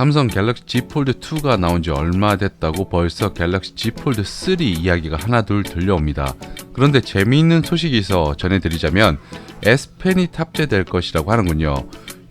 삼성 갤럭시 Z 폴드 2가 나온 지 얼마 됐다고 벌써 갤럭시 Z 폴드 3 이야기가 하나둘 들려옵니다. 그런데 재미있는 소식이 있어 전해드리자면 S펜이 탑재될 것이라고 하는군요.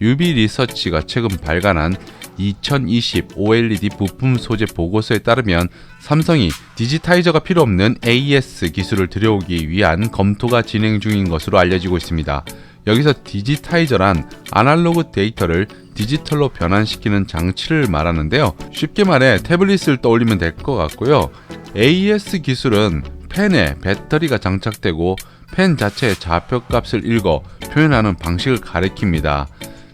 UB 리서치가 최근 발간한 2020 OLED 부품 소재 보고서에 따르면 삼성이 디지타이저가 필요 없는 AES 기술을 들여오기 위한 검토가 진행 중인 것으로 알려지고 있습니다. 여기서 디지타이저란 아날로그 데이터를 디지털로 변환시키는 장치를 말하는데요. 쉽게 말해 태블릿을 떠올리면 될 것 같고요. AES 기술은 펜에 배터리가 장착되고 펜 자체의 좌표값을 읽어 표현하는 방식을 가리킵니다.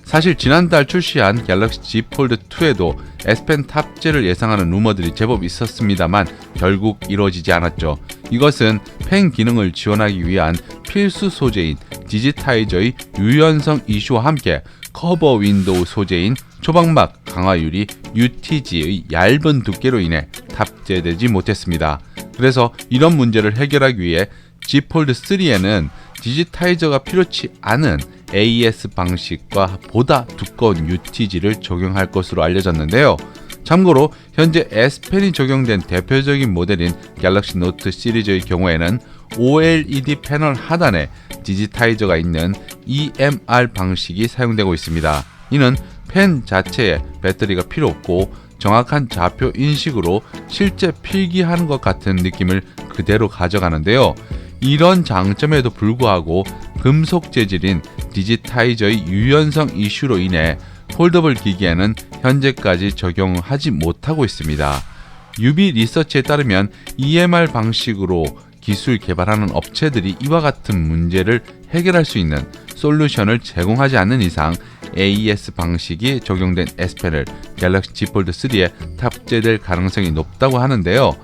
사실 지난달 출시한 갤럭시 Z 폴드 2에도 S펜 탑재를 예상하는 루머들이 제법 있었습니다만 결국 이루어지지 않았죠. 이것은 펜 기능을 지원하기 위한 필수 소재인 디지타이저의 유연성 이슈와 함께 커버 윈도우 소재인 초방막 강화 유리 UTG의 얇은 두께로 인해 탑재되지 못했습니다. 그래서 이런 문제를 해결하기 위해 Z 폴드 3에는 디지타이저가 필요치 않은 AES 방식과 보다 두꺼운 UTG를 적용할 것으로 알려졌는데요. 참고로 현재 S펜이 적용된 대표적인 모델인 갤럭시 노트 시리즈의 경우에는 OLED 패널 하단에 디지타이저가 있는 EMR 방식이 사용되고 있습니다. 이는 펜 자체에 배터리가 필요 없고 정확한 좌표 인식으로 실제 필기하는 것 같은 느낌을 그대로 가져가는데요. 이런 장점에도 불구하고 금속 재질인 디지타이저의 유연성 이슈로 인해 폴더블 기기에는 현재까지 적용하지 못하고 있습니다. UB 리서치에 따르면 EMR 방식으로 기술 개발하는 업체들이 이와 같은 문제를 해결할 수 있는 솔루션을 제공하지 않는 이상 AES 방식이 적용된 S펜을 갤럭시 Z 폴드 3에 탑재될 가능성이 높다고 하는데요.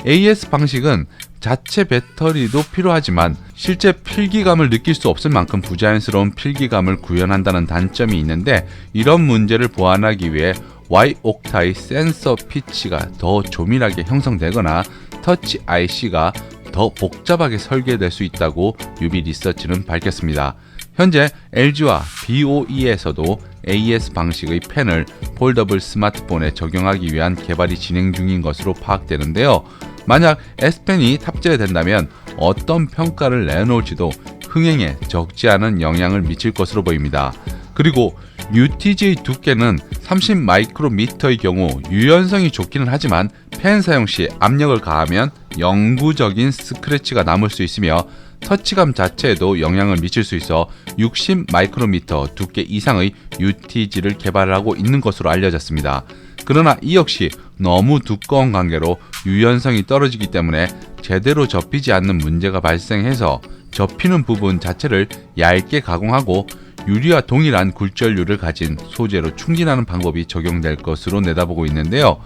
AES 방식은 자체 배터리도 필요하지만 실제 필기감을 느낄 수 없을 만큼 부자연스러운 필기감을 구현한다는 단점이 있는데 이런 문제를 보완하기 위해 Y-옥타의 센서 피치가 더 조밀하게 형성되거나 터치 IC가 더 복잡하게 설계될 수 있다고 UB 리서치는 밝혔습니다. 현재 LG와 BOE에서도 AES 방식의 펜을 폴더블 스마트폰에 적용하기 위한 개발이 진행 중인 것으로 파악되는데요. 만약 S펜이 탑재된다면 어떤 평가를 내놓을지도 흥행에 적지 않은 영향을 미칠 것으로 보입니다. 그리고 UTG의 두께는 30 마이크로미터의 경우 유연성이 좋기는 하지만 펜 사용 시 압력을 가하면 영구적인 스크래치가 남을 수 있으며 터치감 자체에도 영향을 미칠 수 있어 60 마이크로미터 두께 이상의 UTG를 개발하고 있는 것으로 알려졌습니다. 그러나 이 역시 너무 두꺼운 관계로 유연성이 떨어지기 때문에 제대로 접히지 않는 문제가 발생해서 접히는 부분 자체를 얇게 가공하고 유리와 동일한 굴절률을 가진 소재로 충진하는 방법이 적용될 것으로 내다보고 있는데요.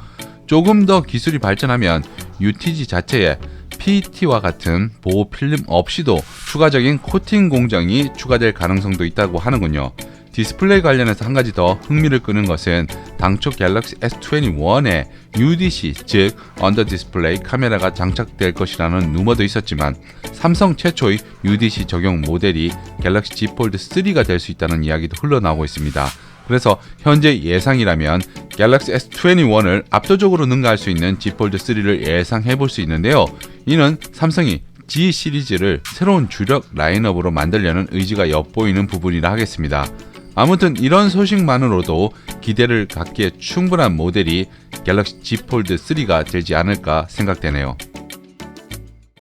조금 더 기술이 발전하면 UTG 자체에 PET와 같은 보호 필름 없이도 추가적인 코팅 공정이 추가될 가능성도 있다고 하는군요. 디스플레이 관련해서 한 가지 더 흥미를 끄는 것은 당초 갤럭시 S21에 UDC 즉 언더 디스플레이 카메라가 장착될 것이라는 루머도 있었지만 삼성 최초의 UDC 적용 모델이 갤럭시 Z 폴드 3가 될 수 있다는 이야기도 흘러나오고 있습니다. 그래서 현재 예상이라면 갤럭시 S21을 압도적으로 능가할 수 있는 Z 폴드 3를 예상해 볼 수 있는데요. 이는 삼성이 G 시리즈를 새로운 주력 라인업으로 만들려는 의지가 엿보이는 부분이라 하겠습니다. 아무튼 이런 소식만으로도 기대를 갖기에 충분한 모델이 갤럭시 Z 폴드 3가 되지 않을까 생각되네요.